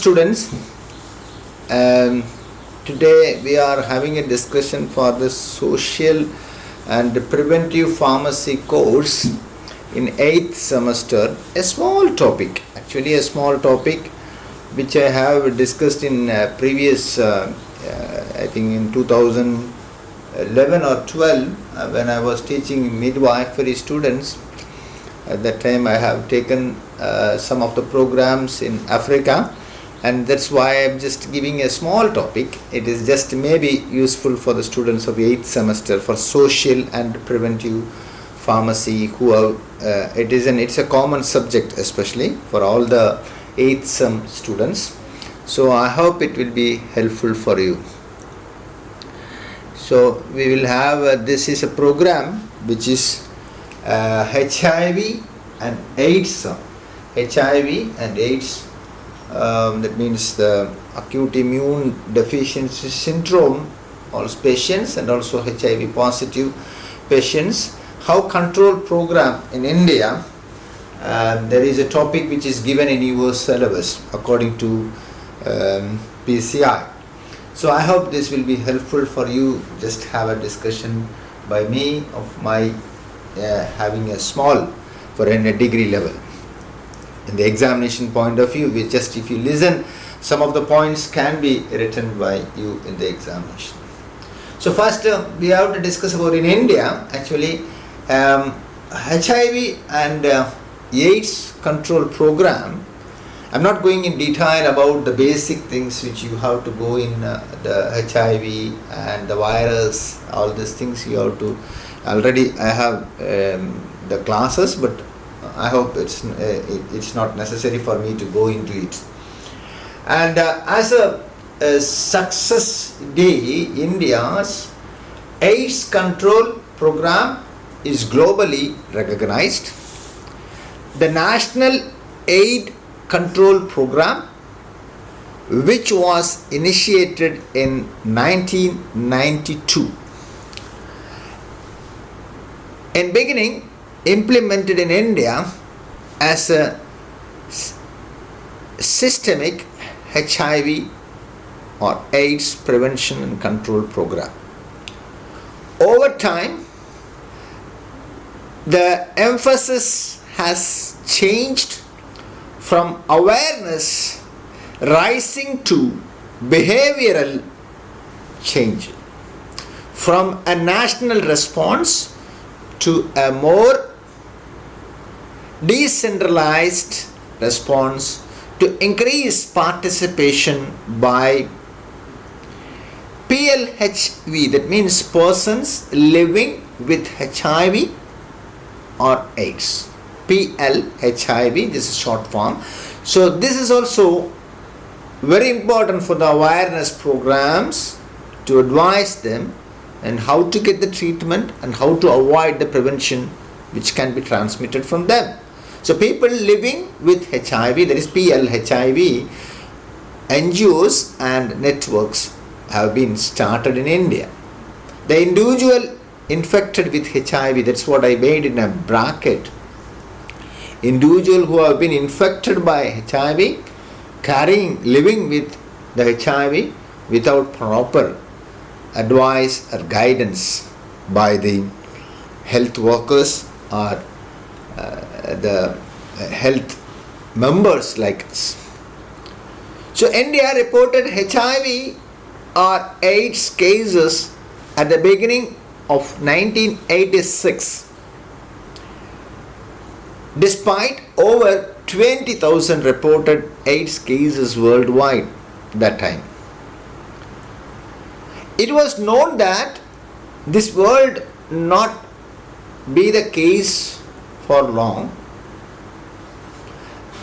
Students, um, today we are having a discussion for the social and preventive pharmacy course in 8th semester. A small topic, actually a small topic which I have discussed in previous, I think in 2011 or 12 when I was teaching midwifery students. At that time I have taken some of the programs in Africa. And that's why I'm just giving a small topic. It is just maybe useful for the students of 8th semester for social and preventive pharmacy who have, it's a common subject especially for all the 8th sem students. So I hope it will be helpful for you. So we will have, this is a program which is HIV and AIDS. HIV and AIDS. That means the acute immune deficiency syndrome, all patients and also HIV positive patients. How control program in India, there is a topic which is given in your syllabus according to PCI. So I hope this will be helpful for you. Just have a discussion by me of my having a small for a degree level. In the examination point of view, we just, if you listen, some of the points can be written by you in the examination. So first we have to discuss about in India, actually HIV and AIDS control program. I'm not going in detail about the basic things which you have to go in the HIV and the virus, all these things you have to, already I have the classes, but I hope it's not necessary for me to go into it. And as a success day, India's AIDS control program is globally recognized. The National AIDS Control Program, which was initiated in 1992, in beginning implemented in India as a systemic HIV or AIDS prevention and control program. Over time, the emphasis has changed from awareness rising to behavioral change, from a national response to a more decentralized response to increase participation by PLHV, that means persons living with HIV or AIDS. PLHIV, this is short form. So this is also very important for the awareness programs to advise them and how to get the treatment and how to avoid the prevention which can be transmitted from them. So people living with HIV, that is PLHIV, NGOs and networks have been started in India. The individual infected with HIV, that's what I made in a bracket. Individual who have been infected by HIV, living with the HIV without proper advice or guidance by the health workers or the health members like us. So India reported HIV or AIDS cases at the beginning of 1986, despite over 20,000 reported AIDS cases worldwide that time. It was known that this would not be the case for long,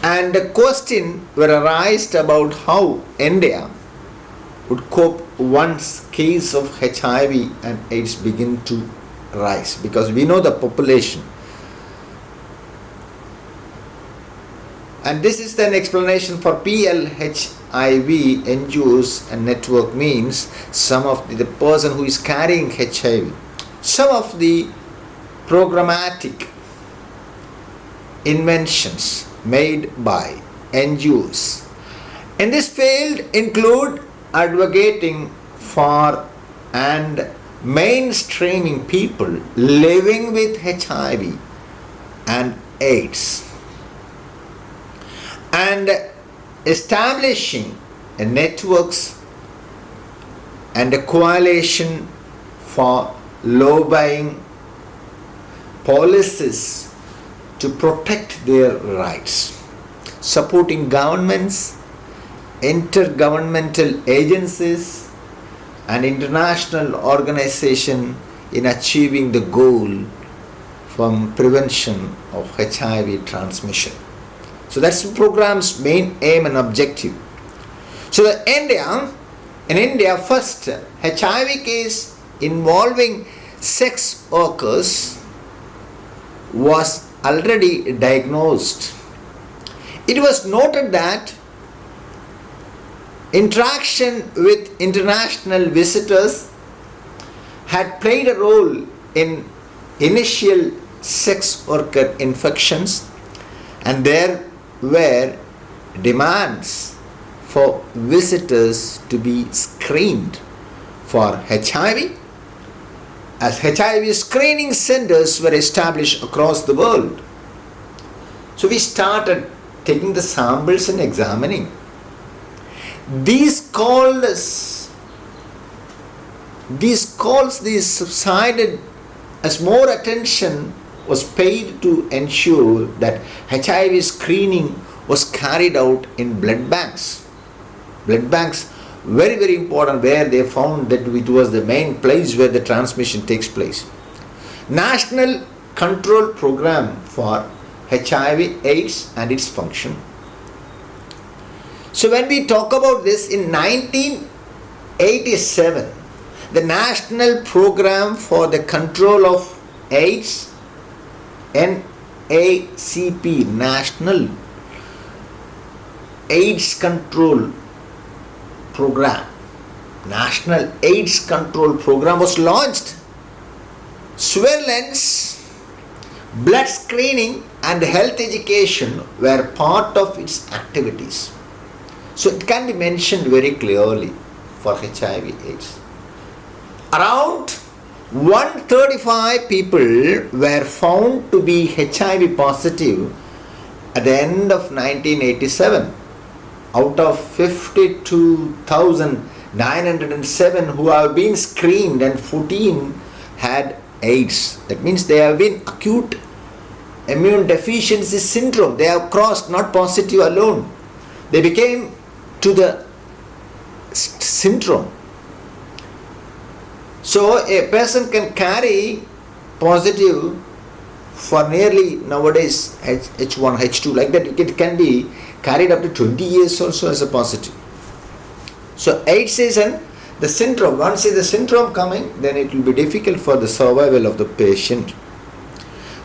and the question were arised about how India would cope once case of HIV and AIDS begin to rise, because we know the population. And this is an explanation for PLHIV, NGOs and network means some of the person who is carrying HIV. Some of the programmatic inventions made by NGOs In this field include advocating for and mainstreaming people living with HIV and AIDS, and establishing networks and a coalition for lobbying policies to protect their rights, supporting governments, intergovernmental agencies, and international organizations in achieving the goal from prevention of HIV transmission. So that's the program's main aim and objective. So in India, first HIV case involving sex workers was already diagnosed. It was noted that interaction with international visitors had played a role in initial sex worker infections, and there were demands for visitors to be screened for HIV, as HIV screening centers were established across the world. So we started taking the samples and examining. These subsided as more attention was paid to ensure that HIV screening was carried out in blood banks. Blood banks, very, very important, where they found that it was the main place where the transmission takes place. National Control Program for HIV AIDS and its function. So when we talk about this, in 1987, the National Program for the Control of AIDS, NACP, National AIDS Control Program, National AIDS Control Program was launched. Surveillance, blood screening and health education were part of its activities. So it can be mentioned very clearly for HIV AIDS. Around 135 people were found to be HIV positive at the end of 1987 out of 52,907 who have been screened, and 14 had AIDS. That means they have been acute immune deficiency syndrome. They have crossed, not positive alone. They became to the syndrome. So a person can carry positive for nearly nowadays H1, H2, like that. It can be carried up to 20 years also as a positive. So AIDS is the syndrome. Once the syndrome coming, then it will be difficult for the survival of the patient.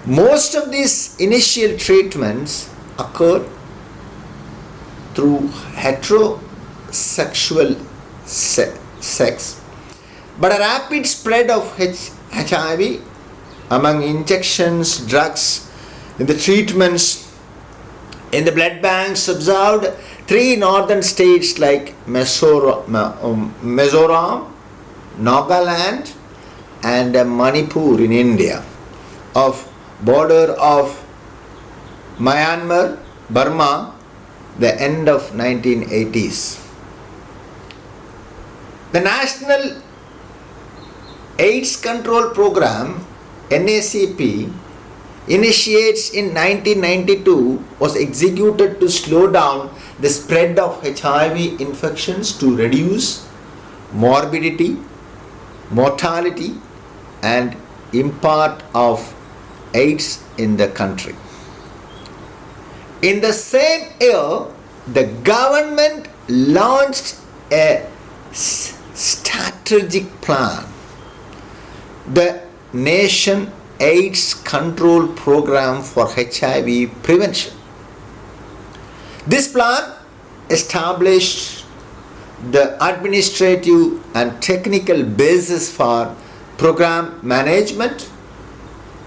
Most of these initial treatments occur through heterosexual sex, but a rapid spread of HIV among injections, drugs, in the treatments, in the blood banks observed 3 northern states like Mizoram, Nagaland and Manipur in India, of border of Myanmar, Burma, the end of 1980s. The National AIDS Control Program, NACP, initiates in 1992, was executed to slow down the spread of HIV infections, to reduce morbidity, mortality and impart of AIDS in the country. In the same year, the government launched a strategic plan, the Nation AIDS Control Program for HIV Prevention. This plan established the administrative and technical basis for program management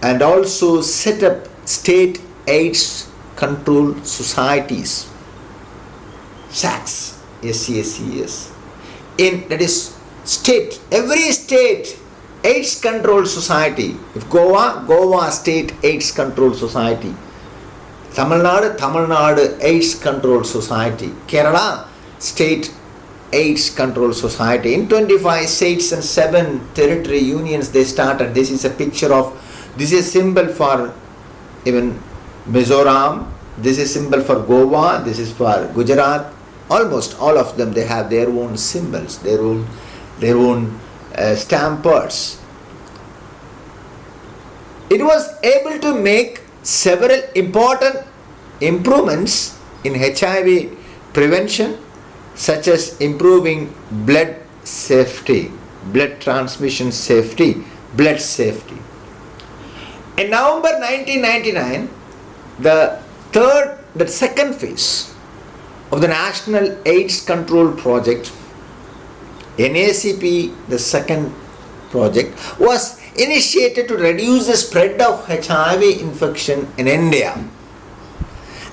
and also set up state AIDS control societies, SACS. SCACS. In that is state, every state AIDS control society. If Goa state AIDS control society. Tamil Nadu AIDS control society. Kerala state AIDS control society. In 25 states and 7 territory unions they started. This is a picture of, this is symbol for even Mizoram, this is symbol for Goa, this is for Gujarat. Almost all of them, they have their own symbols, their own stampers. It was able to make several important improvements in HIV prevention, such as improving blood safety, blood transmission safety, blood safety. In November 1999, the second phase of the National AIDS Control Project, NACP, the second project, was initiated to reduce the spread of HIV infection in India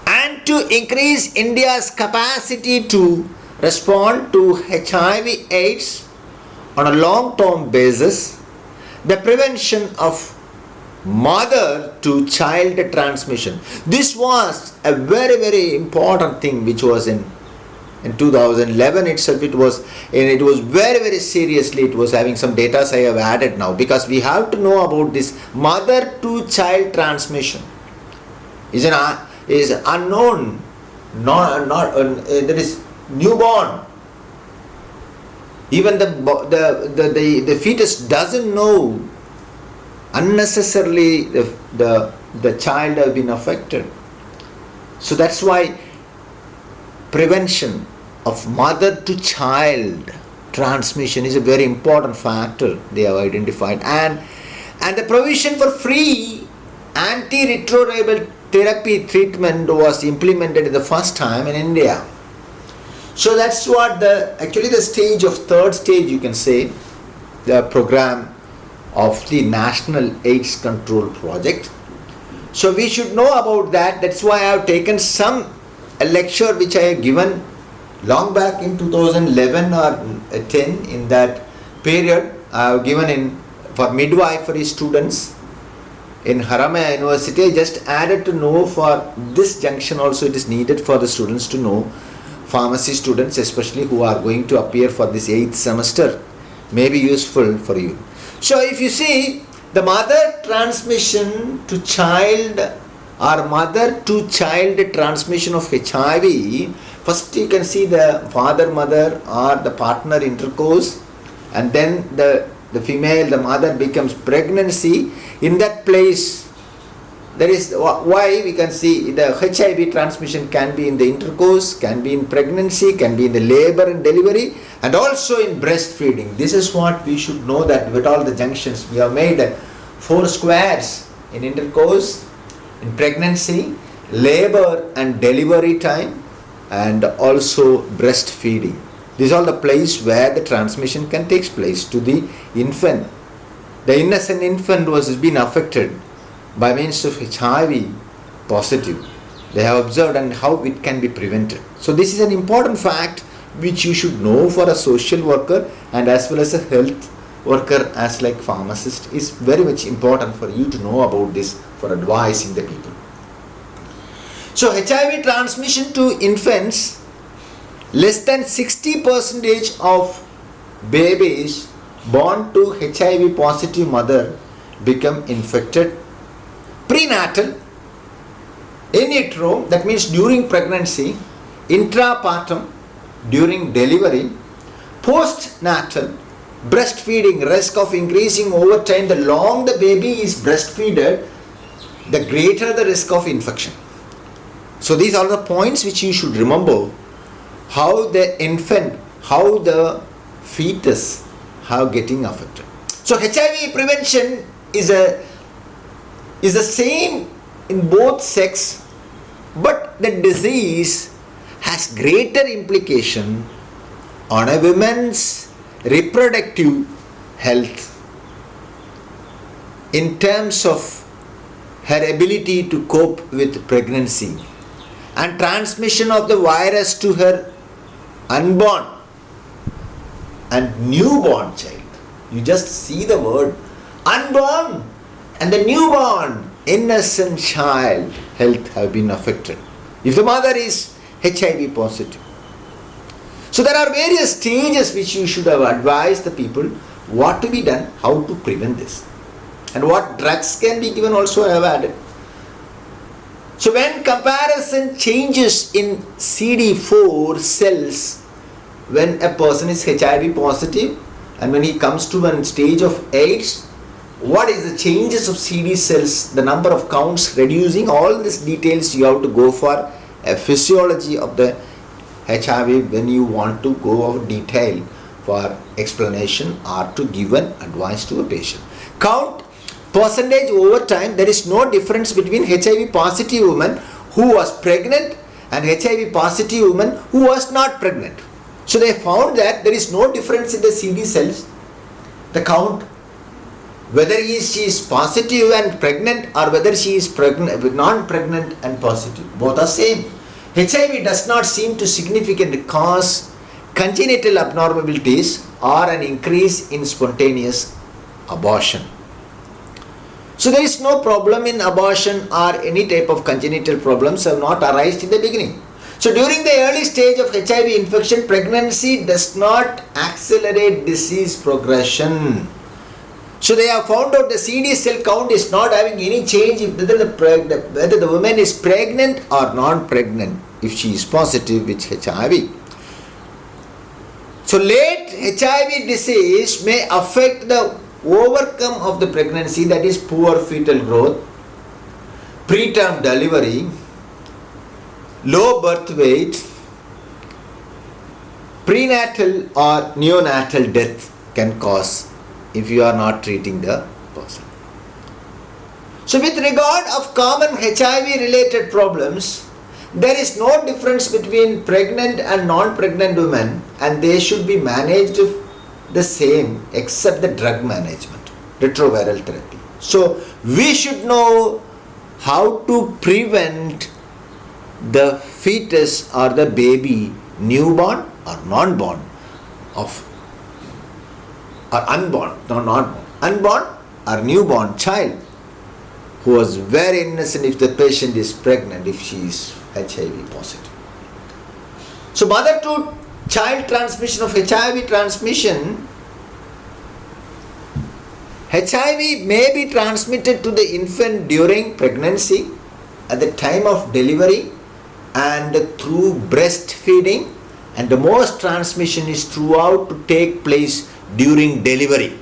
and to increase India's capacity to respond to HIV AIDS on a long-term basis, the prevention of mother to child transmission. This was a very, very important thing which was in 2011 itself. It was very, very seriously, it was having some data I have added now, because we have to know about this mother to child transmission is unknown, that is newborn. Even the fetus doesn't know. Unnecessarily the child have been affected. So that's why prevention of mother to child transmission is a very important factor they have identified, and the provision for free antiretroviral therapy treatment was implemented the first time in India. So that's what the third stage you can say, the program of the National AIDS Control Project. So we should know about that. That's why I have taken a lecture which I have given long back in 2011 or 10. In that period, I have given for midwifery students in Haramaya University. I just added to know for this junction also it is needed for the students to know, pharmacy students especially who are going to appear for this 8th semester, may be useful for you. So if you see the mother transmission to child or mother to child transmission of HIV, first you can see the father mother or the partner intercourse, and then the female, the mother becomes pregnancy. In that place there is why we can see the HIV transmission can be in the intercourse, can be in pregnancy, can be in the labor and delivery, and also in breastfeeding. This is what we should know, that with all the junctions we have made 4 squares in intercourse, in pregnancy, labor and delivery time, and also breastfeeding. These are the place where the transmission can take place to the infant. The innocent infant was being affected by means of HIV positive. They have observed and how it can be prevented. So this is an important fact which you should know for a social worker and as well as a health worker as like pharmacist. Is very much important for you to know about this for advising the people. So HIV transmission to infants, less than 60% of babies born to HIV positive mother become infected. Prenatal, in utero, that means during pregnancy, intrapartum, during delivery, postnatal, breastfeeding, risk of increasing over time. The long the baby is breastfeeded, the greater the risk of infection. So these are the points which you should remember, how the infant, how the fetus, how getting affected. So HIV prevention is the same in both sex, but the disease has greater implication on a woman's reproductive health in terms of her ability to cope with pregnancy and transmission of the virus to her unborn and newborn child. You just see the word unborn and the newborn innocent child health have been affected if the mother is HIV positive. So there are various stages which you should have advised the people what to be done, how to prevent this, and what drugs can be given also I have added. So when comparison changes in CD4 cells when a person is HIV positive and when he comes to a stage of AIDS, what is the changes of CD cells, the number of counts reducing, all these details you have to go for a physiology of the HIV when you want to go over detail for explanation or to give an advice to a patient. Count percentage over time. There is no difference between HIV positive woman who was pregnant and HIV positive woman who was not pregnant. So they found that there is no difference in the CD cells, the count, whether she is positive and pregnant or whether she is pregnant, non-pregnant and positive. Both are same. HIV does not seem to significantly cause congenital abnormalities or an increase in spontaneous abortion. So there is no problem in abortion or any type of congenital problems have not arisen in the beginning. So during the early stage of HIV infection, pregnancy does not accelerate disease progression. So they have found out the CD cell count is not having any change if whether the woman is pregnant or non-pregnant if she is positive with HIV. So late HIV disease may affect the overcome of the pregnancy, that is poor fetal growth, preterm delivery, low birth weight, prenatal or neonatal death can cause if you are not treating the person. So with regard of common HIV related problems, there is no difference between pregnant and non-pregnant women and they should be managed the same except the drug management, retroviral therapy. So we should know how to prevent the fetus or the baby, newborn or non-born of or unborn, no not born, unborn or newborn child who was very innocent if the patient is pregnant, if she is HIV positive. So mother to child transmission of HIV transmission, HIV may be transmitted to the infant during pregnancy, at the time of delivery and through breastfeeding, and the most transmission is throughout to take place during delivery.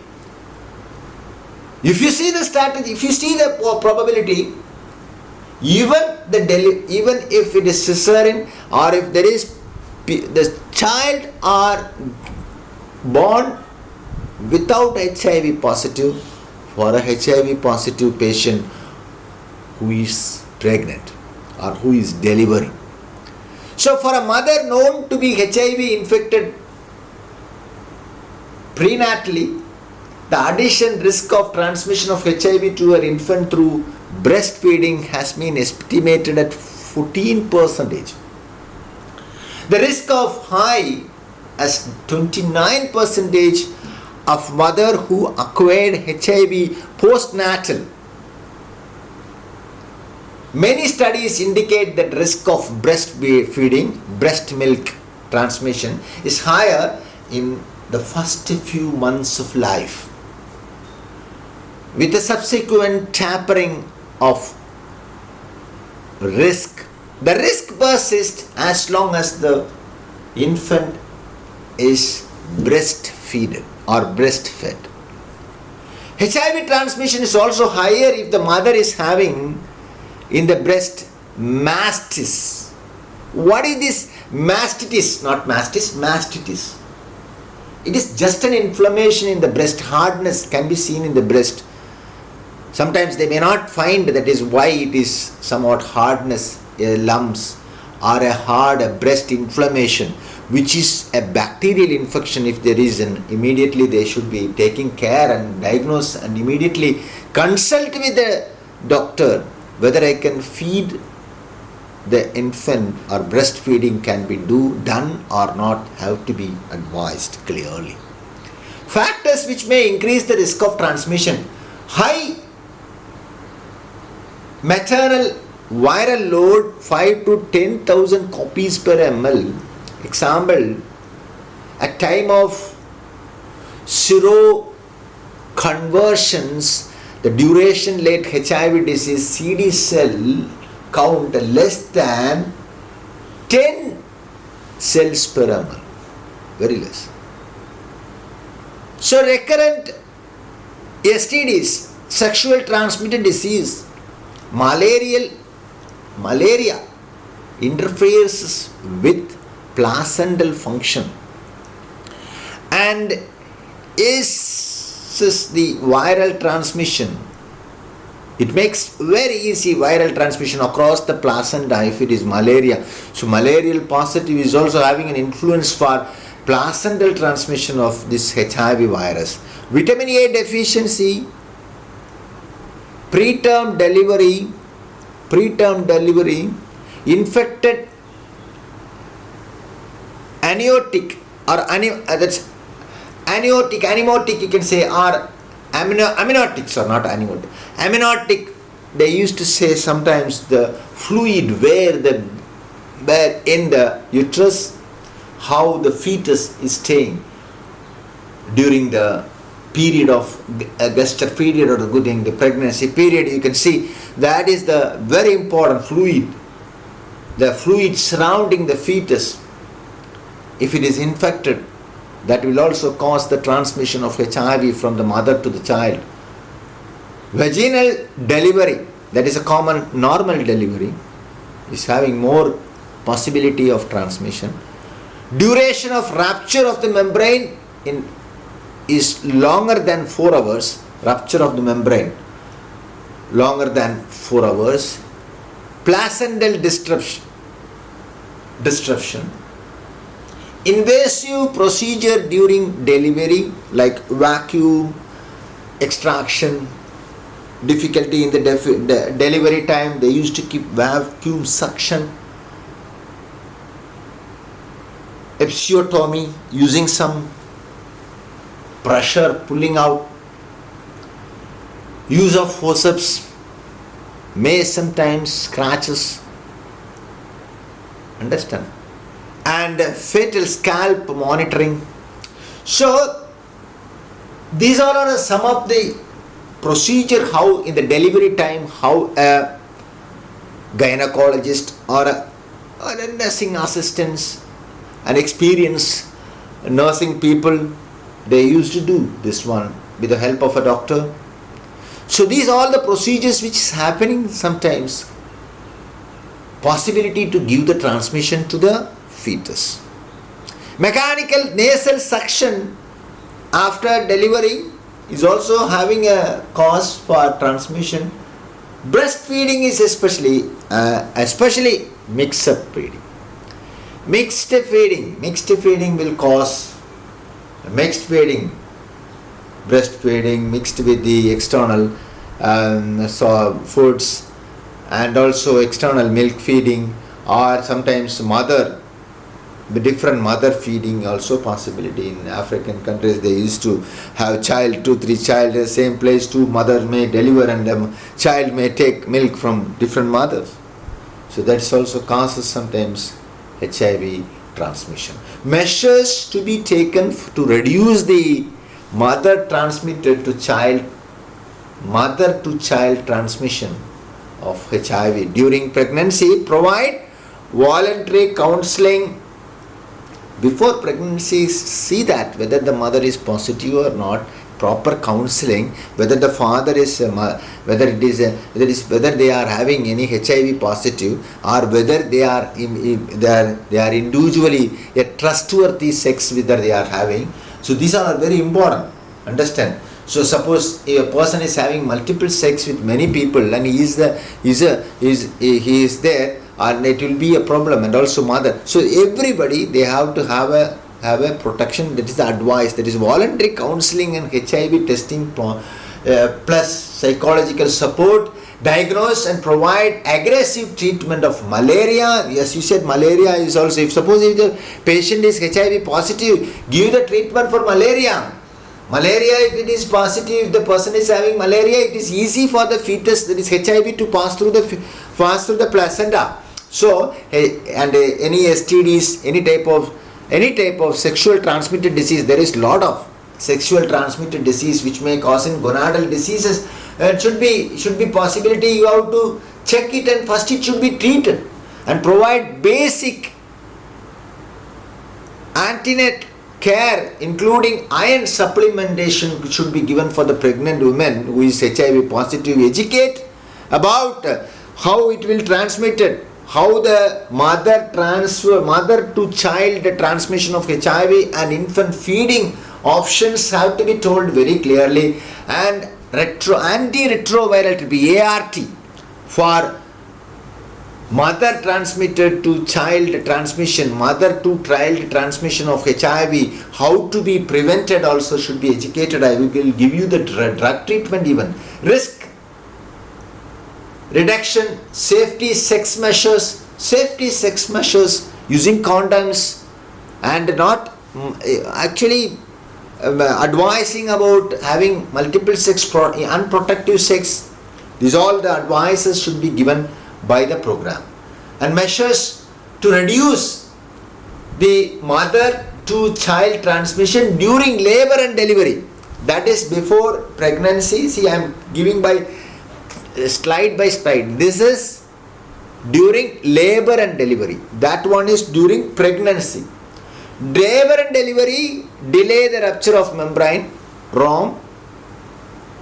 If you see the strategy, if you see the probability, even if it is cesarean or if there is the child are born without HIV positive, for a HIV positive patient who is pregnant or who is delivering. So for a mother known to be HIV infected prenatally, the addition risk of transmission of HIV to her infant through breastfeeding has been estimated at 14%. The risk of high as 29% of mother who acquired HIV postnatal. Many studies indicate that risk of breastfeeding, breast milk transmission is higher in the first few months of life, with the subsequent tapering of risk. The risk persists as long as the infant is breastfed or breastfed. HIV transmission is also higher if the mother is having in the breast mastitis. What is this mastitis? Not mastis, mastitis. It is just an inflammation in the breast. Hardness can be seen in the breast. Sometimes they may not find that is why it is somewhat hardness, lumps or a hard breast inflammation, which is a bacterial infection. If there is an, immediately they should be taking care and diagnose and immediately consult with the doctor whether I can feed the infant or breastfeeding can be done or not have to be advised clearly. Factors which may increase the risk of transmission: high maternal viral load 5 to 10,000 copies per ml. Example, at time of seroconversions, the duration late HIV disease CD cell count less than 10 cells per ml, very less. So recurrent STDs, sexual transmitted disease, malaria interferes with placental function and is the viral transmission. It makes very easy viral transmission across the placenta if it is malaria. So malarial positive is also having an influence for placental transmission of this HIV virus. Vitamin A deficiency, preterm delivery, infected amniotic or amniotic you can say, or amniotics or not amniotic. Amniotic, they used to say sometimes the fluid where in the uterus, how the fetus is staying during the period of gestational period or the pregnancy period. You can see that is the very important fluid, the fluid surrounding the fetus. If it is infected, that will also cause the transmission of HIV from the mother to the child. Vaginal delivery, that is a common normal delivery, is having more possibility of transmission. Duration of rupture of the membrane is longer than 4 hours. Rupture of the membrane longer than 4 hours. Placental disruption. Invasive procedure during delivery like vacuum extraction, difficulty in the delivery time, they used to keep vacuum suction. Episiotomy, using some pressure pulling out. Use of forceps may sometimes scratches. Understand? And fetal scalp monitoring. So these all are some of the procedure how in the delivery time, how a gynecologist or a nursing assistants and experienced nursing people, they used to do this one with the help of a doctor. So these are all the procedures which is happening sometimes. Possibility to give the transmission to the fetus. Mechanical nasal suction after delivery is also having a cause for transmission. Breastfeeding is especially mixed feeding. Mixed feeding will cause breastfeeding mixed with the external foods, and also external milk feeding, or sometimes the different mother feeding also possibility. In African countries they used to have 2-3 child in the same place, 2 mothers may deliver and the child may take milk from different mothers. So that's also causes sometimes HIV transmission. Measures to be taken to reduce the mother to child transmission of HIV during pregnancy. Provide voluntary counseling before pregnancy. See that whether the mother is positive or not. Proper counseling, whether the father is whether they are having any HIV positive, or whether they are individually a trustworthy sex whether they are having. So these are very important. Understand? So suppose a person is having multiple sex with many people and he is there, and it will be a problem, and also mother. So everybody, they have to have a protection. That is the advice. That is voluntary counseling and HIV testing plus psychological support diagnose and provide aggressive treatment of malaria. Yes, you said malaria is also, if the patient is HIV positive, give the treatment for malaria. Malaria, if it is positive, if the person is having malaria, it is easy for the fetus, that is HIV, to pass through the placenta. So, and any STDs, any type of sexual transmitted disease, there is lot of sexual transmitted disease which may cause in gonadal diseases. It should be possibility, you have to check it, and first it should be treated and provide basic antenatal care, including iron supplementation, should be given for the pregnant woman who is HIV positive. Educate about how it will transmitted, how the mother to child transmission of HIV and infant feeding options have to be told very clearly, and antiretroviral therapy, ART, for mother transmitted to child transmission, mother to child transmission of HIV, how to be prevented also should be educated. I will give you the drug treatment even. Risk reduction, safety sex measures using condoms, and not actually advising about having multiple sex, unprotected sex. These all the advices should be given by the program. And measures to reduce the mother to child transmission during labor and delivery, that is before pregnancy. See, I am giving by slide by slide. This is during labor and delivery, that one is during pregnancy. Labor and delivery, delay the rupture of membrane. Wrong.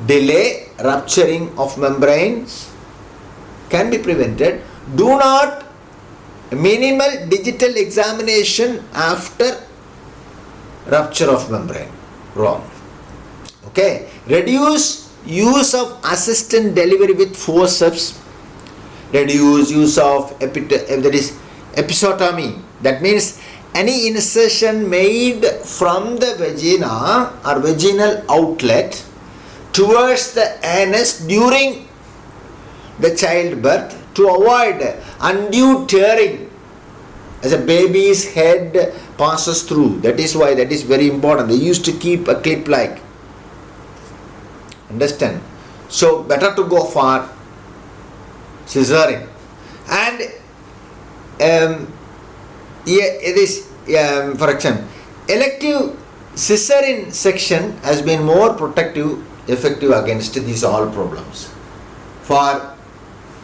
Delay rupturing of membranes can be prevented. Do not minimal digital examination after rupture of membrane. Wrong. Okay. Reduce use of assisted delivery with forceps. Reduce use of episiotomy. That means any insertion made from the vagina or vaginal outlet towards the anus during the childbirth to avoid undue tearing as a baby's head passes through. That is why that is very important. They used to keep a clip like. Understand? So better to go for cesarean. And it is, for example, elective cesarean section has been more effective against these all problems for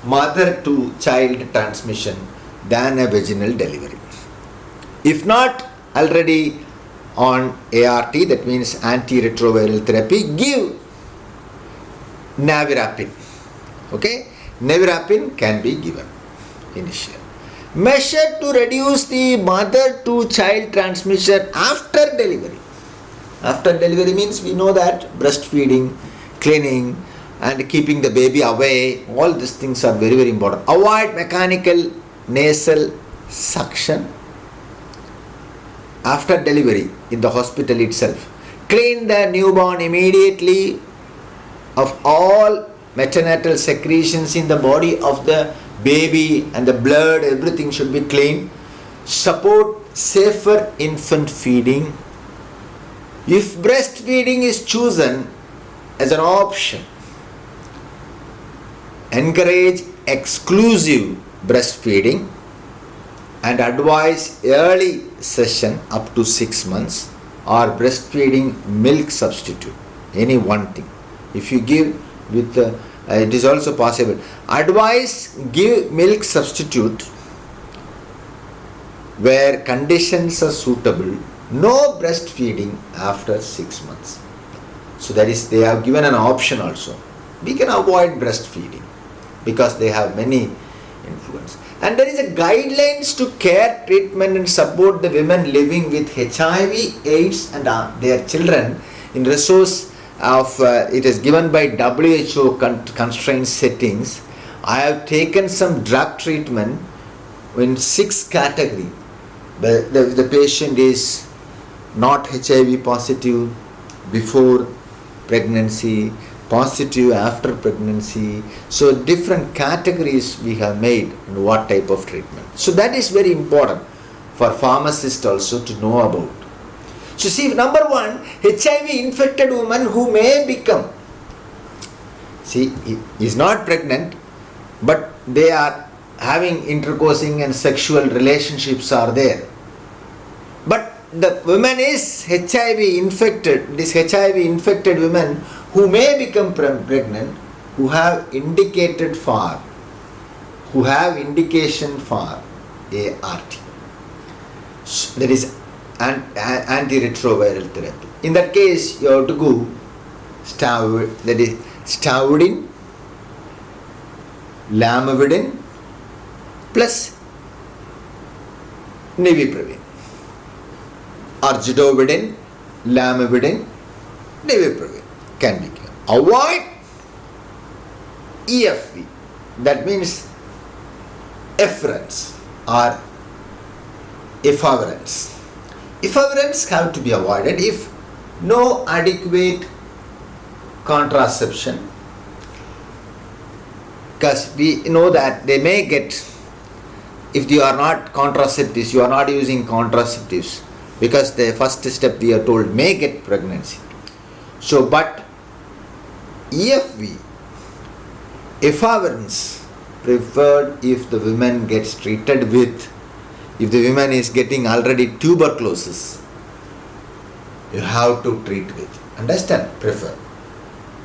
mother to child transmission than a vaginal delivery. If not already on ART, that means antiretroviral therapy, give nevirapine. Okay, nevirapine can be given initially. Measure to reduce the mother to child transmission after delivery. After delivery means we know that breastfeeding, cleaning, and keeping the baby away, all these things are very, very important. Avoid mechanical nasal suction after delivery in the hospital itself. Clean the newborn immediately of all maternal secretions in the body of the baby, and the blood, everything should be clean. Support safer infant feeding. If breastfeeding is chosen as an option, encourage exclusive breastfeeding and advise early session up to 6 months, or breastfeeding milk substitute, any one thing. If you give with it is also possible. Advise give milk substitute where conditions are suitable. No breastfeeding after 6 months. So that is, they have given an option also. We can avoid breastfeeding because they have many influence. And there is a guidelines to care, treatment and support the women living with HIV, AIDS and their children in resource of it is given by WHO constrained settings. I have taken some drug treatment in 6 categories. The patient is not HIV positive before pregnancy, positive after pregnancy. So different categories we have made and what type of treatment. So that is very important for pharmacists also to know about. So see, number one, HIV infected woman who may become, see, is not pregnant, but they are having intercoursing and sexual relationships are there. But the woman is HIV infected, this HIV infected women who may become pregnant, who have indication for ART. So that is antiretroviral therapy. In that case, you have to go stavudine, lamivudine plus nevirapine, or zidovudine, lamivudine, nevirapine can be given. Avoid EFV, that means efference or efavirenz. Efavirenz have to be avoided if no adequate contraception, because we know that they may get, if you are not contraceptives, you are not using contraceptives, because the first step we are told may get pregnancy. So, but EFV, efavirenz, preferred if the woman gets treated with, if the woman is getting already tuberculosis, you have to treat with. Understand? Prefer.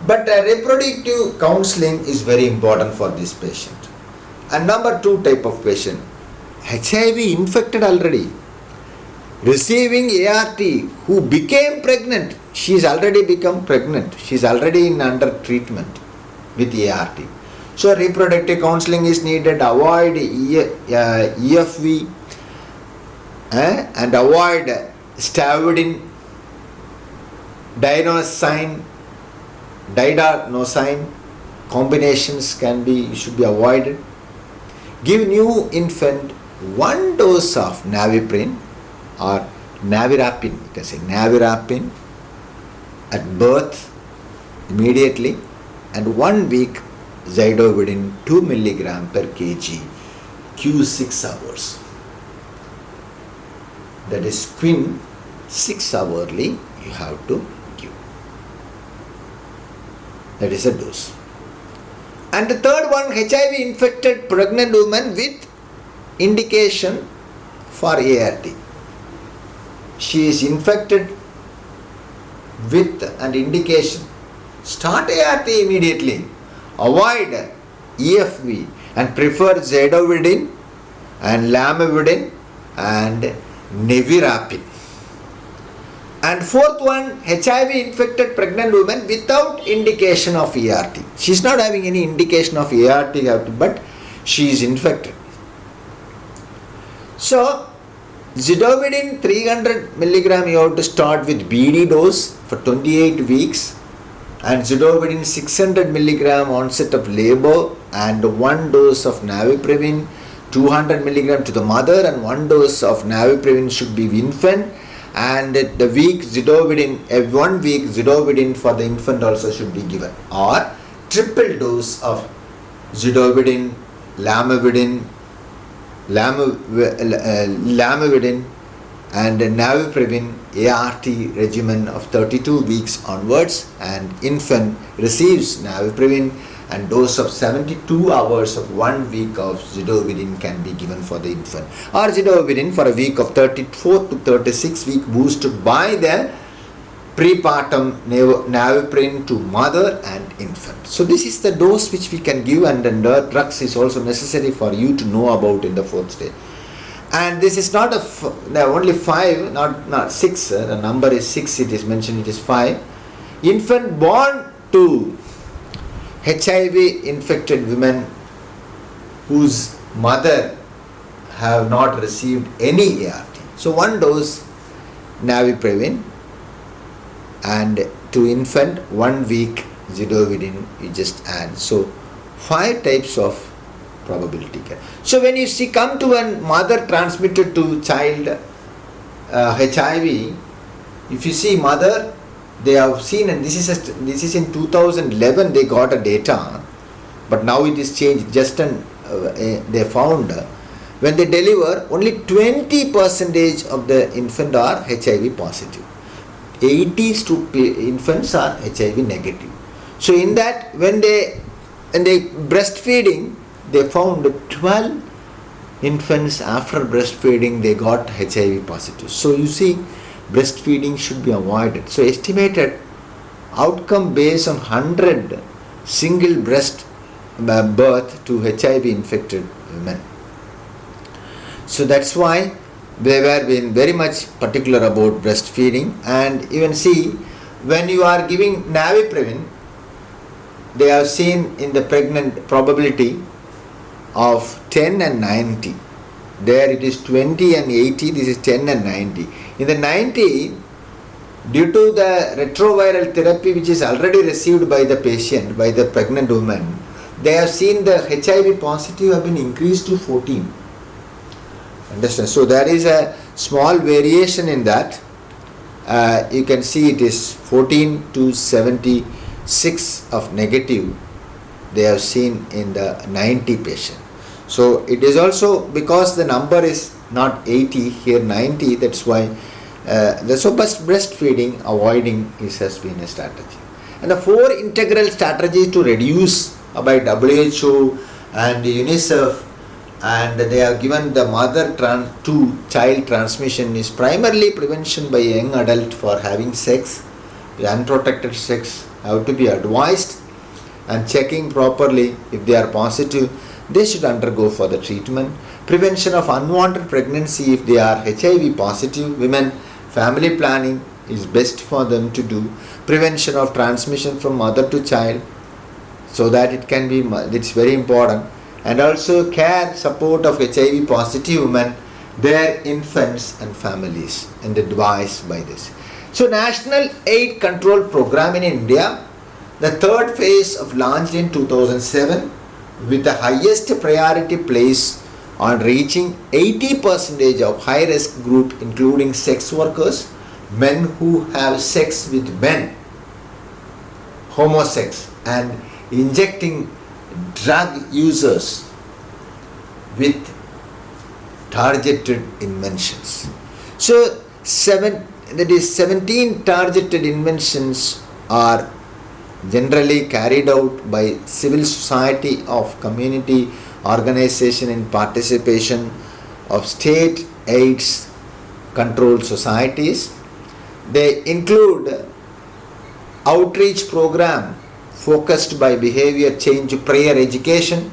But reproductive counseling is very important for this patient. And number two type of patient, HIV infected already, receiving ART, who became pregnant. She is already become pregnant. She is already in under treatment with ART. So reproductive counseling is needed. Avoid EFV and avoid stavudine, didanosine combinations should be avoided. Give new infant 1 dose of naviprine or navirapine. You can say navirapine at birth immediately, and 1 week zidovudine 2 milligram per kg Q6 hours. That is quin 6 hourly you have to give. That is a dose. And the third one, HIV infected pregnant woman with indication for ART. She is infected with an indication. Start ART immediately. Avoid EFV and prefer zidovudine and lamivudine and nevirapine. And fourth one, HIV infected pregnant woman without indication of ART. She is not having any indication of ART, but she is infected. So, zidovudine 300 milligram you have to start with BD dose for 28 weeks, and zidovudine 600 milligram onset of labor, and 1 dose of naviprevine 200 milligram to the mother, and 1 dose of naviprevine should be infant, and the week zidovudine, 1 week zidovudine for the infant also should be given, or triple dose of zidovudine, lamivudine and naviprevine ART regimen of 32 weeks onwards, and infant receives naviprevine and dose of 72 hours of 1 week of zidovudine can be given for the infant, or zidovudine for a week of 34 to 36 week boosted by the prepartum naviprine to mother and infant. So this is the dose which we can give, and then the drugs is also necessary for you to know about in the 4th stage. And this is not only 5, not 6, the number is 6, it is mentioned, it is 5. Infant born to HIV infected women whose mother have not received any ART. So 1 dose naviprevine, and to infant 1 week zidovudine you just add. So 5 types of probability care. So when you come to a mother transmitted to child HIV, if you see mother they have seen, and this is in 2011 they got a data, but now it is changed. They found when they deliver, only 20% of the infant are HIV positive. 80s infants are HIV negative. So in that, when they breastfeeding, they found 12 infants after breastfeeding they got HIV positive. So you see, breastfeeding should be avoided. So estimated outcome based on 100 single breast birth to HIV infected women. So that's why they were being very much particular about breastfeeding. And even see, when you are giving Naviprevin, they have seen in the pregnant probability of 10 and 90. There it is 20 and 80, this is 10 and 90. In the 90, due to the retroviral therapy which is already received by the patient, by the pregnant woman, they have seen the HIV positive have been increased to 14. Understand? So there is a small variation in that. You can see it is 14 to 76 of negative they have seen in the 90 patient. So it is also because the number is not 80, here 90, that's why breastfeeding avoiding has been a strategy. And the 4 integral strategies to reduce by WHO and UNICEF, and they have given the mother to child transmission is primarily prevention by young adult for having sex. The unprotected sex have to be advised and checking properly. If they are positive, they should undergo for the treatment. Prevention of unwanted pregnancy if they are HIV positive women, family planning is best for them to do. Prevention of transmission from mother to child, so that it can be, it's very important. And also care, support of HIV positive women, their infants and families, and advised by this. So National AIDS Control Program in India, the third phase of launched in 2007 with the highest priority placed on reaching 80% of high risk group, including sex workers, men who have sex with men, homosex, and injecting drug users with targeted interventions. So 17 targeted interventions are generally carried out by civil society of community organization in participation of state AIDS control societies. They include outreach program focused by behavior change prayer education,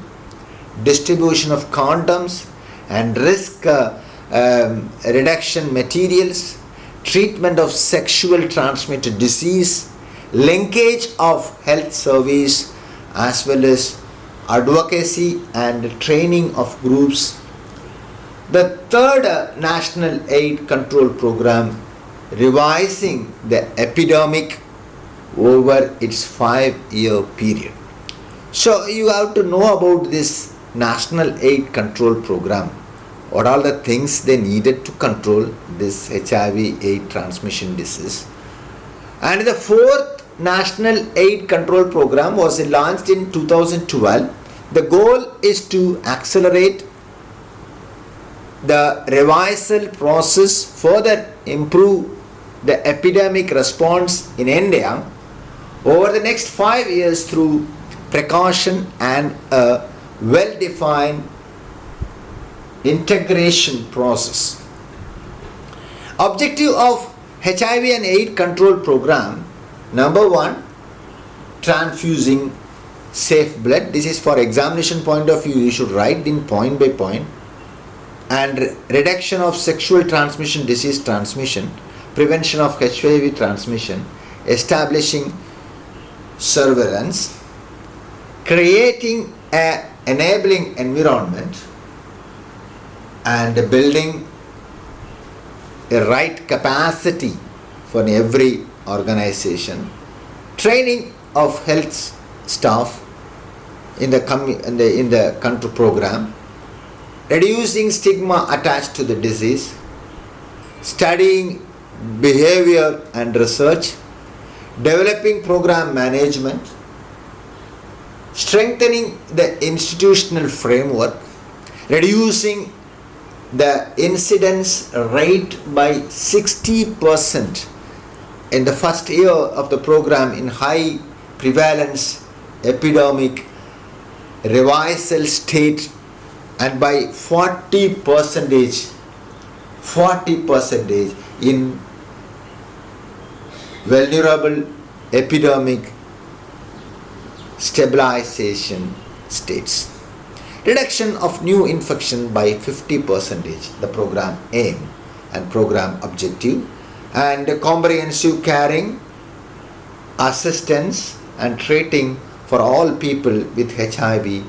distribution of condoms and risk reduction materials, treatment of sexual transmitted disease, linkage of health service, as well as advocacy and training of groups. The third National AIDS Control Program, revising the epidemic over its 5-year period. So you have to know about this National AIDS Control Program. What are the things they needed to control this HIV AIDS transmission disease. And the fourth National AIDS Control Program was launched in 2012. The goal is to accelerate the revisal process, further improve the epidemic response in India over the next 5 years through precaution and a well-defined integration process. Objective of HIV and AIDS control program: number 1, transfusing safe blood. This is for examination point of view, you should write in point by point. And reduction of sexual transmission disease transmission, prevention of HIV transmission, establishing surveillance, creating an enabling environment, and building a right capacity for every organization, training of health staff in the control program, reducing stigma attached to the disease, studying behavior and research, developing program management, strengthening the institutional framework, reducing the incidence rate by 60% in the first year of the program in high prevalence epidemic revisal state, and by 40% in vulnerable epidemic stabilization states. Reduction of new infection by 50%, the program aim and program objective, and comprehensive caring, assistance and treating for all people with HIV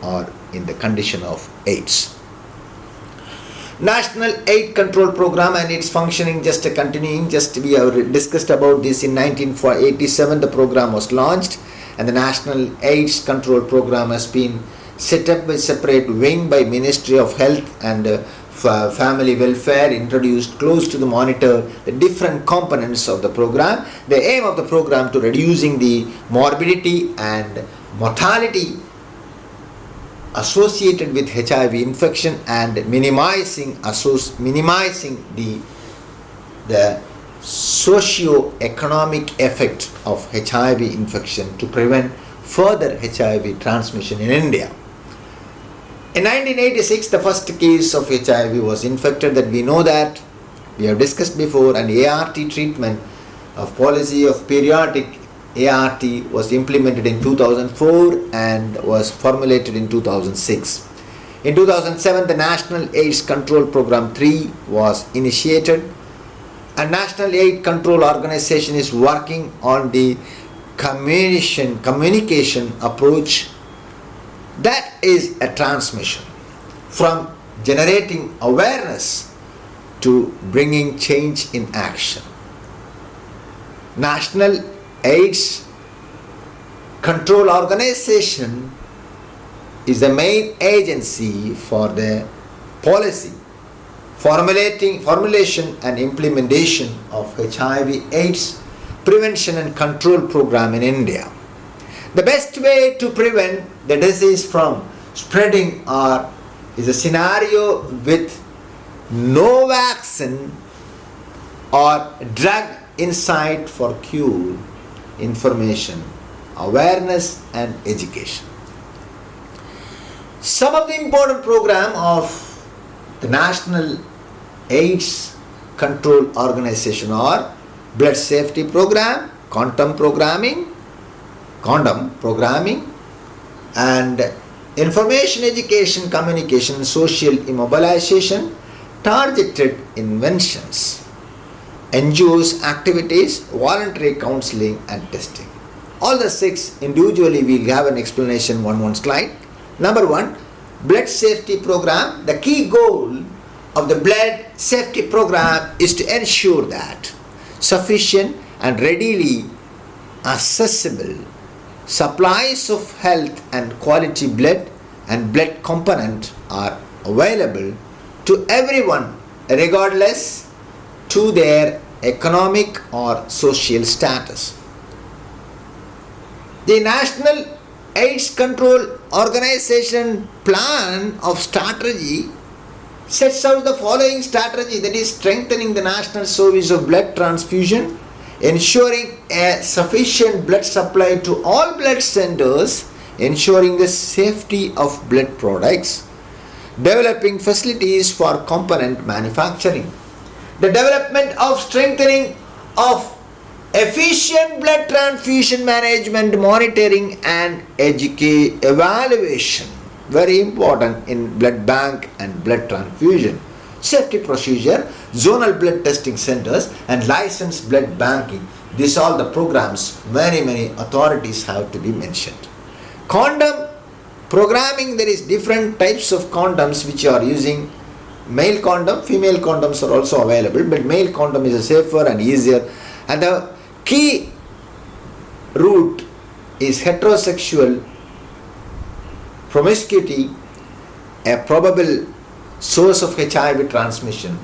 or in the condition of AIDS. National AIDS Control Program and its functioning, just continuing, we have discussed about this in 1987. The program was launched, and the National AIDS Control Program has been set up with separate wing by Ministry of Health and Family Welfare, introduced close to the monitor the different components of the program. The aim of the program to reducing the morbidity and mortality associated with HIV infection and minimizing the socio-economic effect of HIV infection to prevent further HIV transmission in India. In 1986, the first case of HIV was infected, that we know that, we have discussed before, and ART treatment of policy of periodic ART was implemented in 2004 and was formulated in 2006. In 2007, the National AIDS Control Program 3 was initiated. A National AIDS Control Organization is working on the communication approach, that is a transmission from generating awareness to bringing change in action. National AIDS Control Organization is the main agency for the policy, formulation and implementation of HIV/AIDS prevention and control program in India. The best way to prevent the disease from spreading is a scenario with no vaccine or drug insight for cure, information, awareness and education. Some of the important program of the National AIDS Control Organization are blood safety program, condom programming, and information, education, communication, social immobilization, targeted inventions, NGOs activities, voluntary counseling and testing. All the 6 individually we'll have an explanation one slide. Number 1, blood safety program. The key goal of the blood safety program is to ensure that sufficient and readily accessible supplies of health and quality blood and blood component are available to everyone regardless to their economic or social status. The National AIDS Control Organization plan of strategy sets out the following strategy, that is strengthening the national service of blood transfusion, ensuring a sufficient blood supply to all blood centers, ensuring the safety of blood products, developing facilities for component manufacturing, the development of strengthening of efficient blood transfusion management, monitoring and evaluation, very important in blood bank and blood transfusion, safety procedure, zonal blood testing centers and licensed blood banking. These are the programs many authorities have to be mentioned. Condom programming, there is different types of condoms which are using male condom, female condoms are also available, but male condom is safer and easier, and the key route is heterosexual promiscuity, a probable source of HIV transmission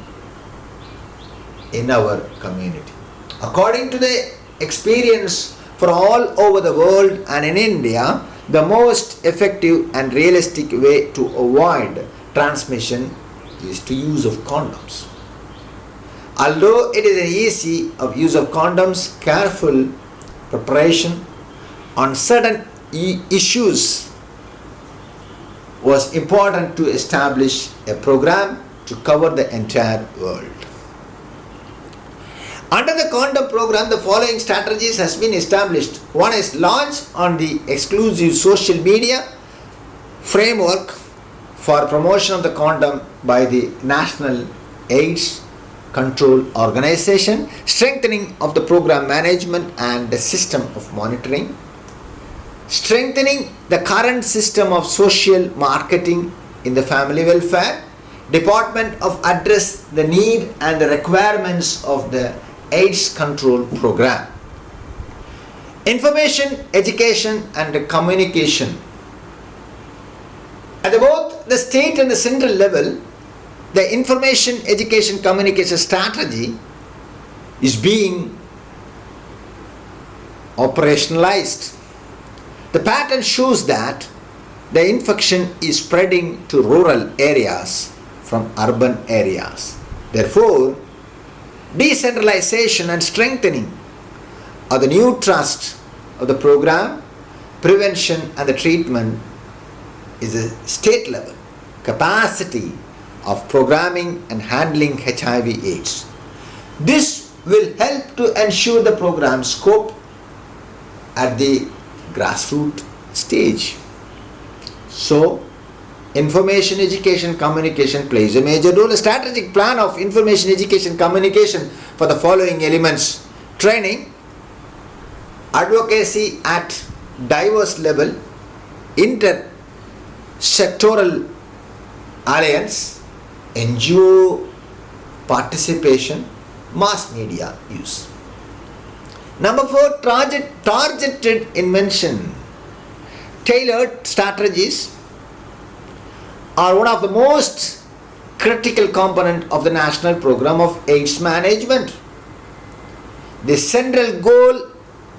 in our community. According to the experience for all over the world and in India, the most effective and realistic way to avoid transmission is to use of condoms. Although it is an easy of use of condoms, careful preparation on certain issues was important to establish a program to cover the entire world. Under the condom program, the following strategies has been established. One is launch on the exclusive social media framework for promotion of the condom by the National AIDS Control Organization, strengthening of the program management and the system of monitoring, strengthening the current system of social marketing in the family welfare department of address the need and the requirements of the AIDS control program. Information, education and communication. At both the state and the central level, the information, education, communication strategy is being operationalized. The pattern shows that the infection is spreading to rural areas from urban areas. Therefore, decentralization and strengthening of the new trust of the program, prevention and the treatment is a state level capacity of programming and handling HIV/AIDS. This will help to ensure the program scope at the grassroots stage. So, information, education, communication plays a major role. A strategic plan of information, education, communication for the following elements: training, advocacy at diverse level, inter-sectoral alliance, NGO participation, mass media use. Number 4, targeted invention. Tailored strategies are one of the most critical component of the national program of AIDS management. The central goal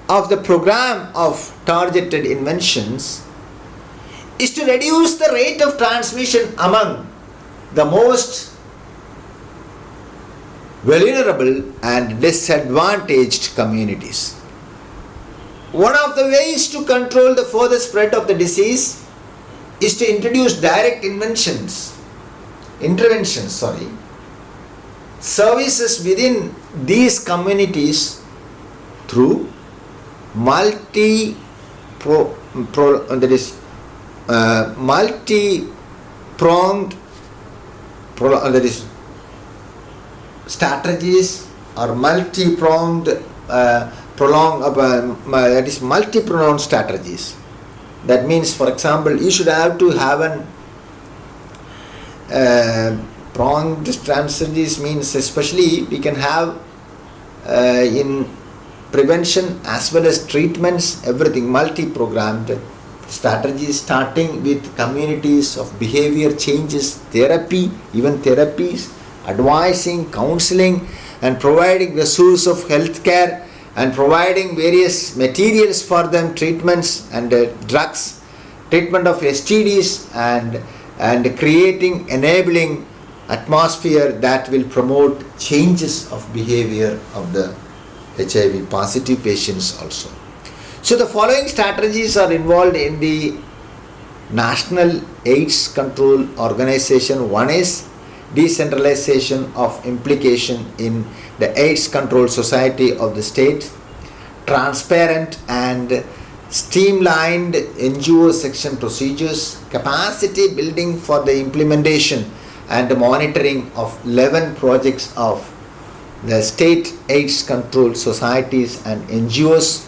of the program of targeted inventions is to reduce the rate of transmission among the most vulnerable and disadvantaged communities. One of the ways to control the further spread of the disease is to introduce direct interventions, services within these communities through multi-pronged strategies or multi-pronged strategies. That means, for example, you should have to have an pronged strategies means especially we can have in prevention as well as treatments, everything multi-programmed strategies starting with communities of behavior changes, therapy, even therapies, advising, counseling and providing the source of health care and providing various materials for them, treatments and drugs, treatment of STDs and creating enabling atmosphere that will promote changes of behavior of the HIV positive patients also. So the following strategies are involved in the National AIDS Control Organization. One is decentralization of implication in the AIDS Control Society of the state, transparent and streamlined NGO section procedures, capacity building for the implementation and monitoring of 11 projects of the state AIDS control societies and NGOs.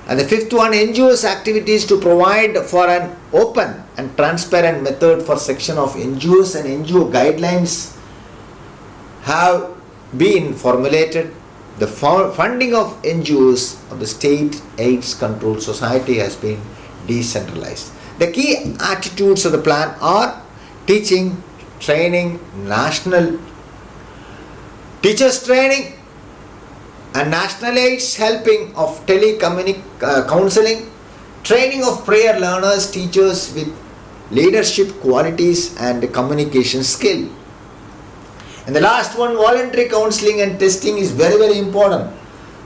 And the fifth one, NGOs activities to provide for an open and transparent method for section of NGOs and NGO guidelines have been formulated. The funding of NGOs of the state AIDS control society has been decentralized. The key attitudes of the plan are teaching, training, national teachers training, and national aids helping of counseling, training of prayer learners, teachers with leadership qualities and communication skill. And the last one, voluntary counseling and testing is very, very important.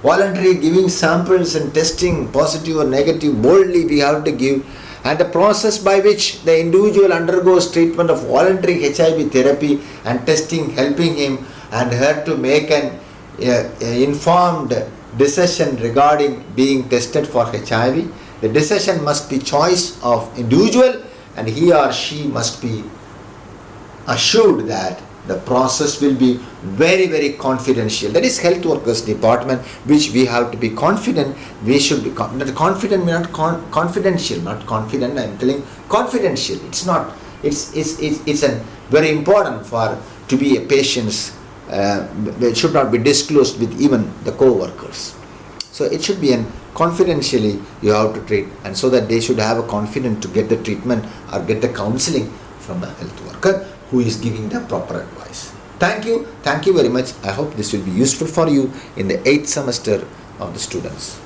Voluntary giving samples and testing, positive or negative, boldly we have to give. And the process by which the individual undergoes treatment of voluntary HIV therapy and testing, helping him and her to make an informed decision regarding being tested for HIV. The decision must be choice of individual, and he or she must be assured that the process will be very, very confidential. That is health workers department, which we have to be confident. We should be confident, not confidential, not confident. I am telling confidential. It's not. It's a very important for to be a patient's. It should not be disclosed with even the co-workers. So it should be confidentially you have to treat, and so that they should have a confidence to get the treatment or get the counseling from the health worker who is giving them proper advice. Thank you very much. I hope this will be useful for you in the 8th semester of the students.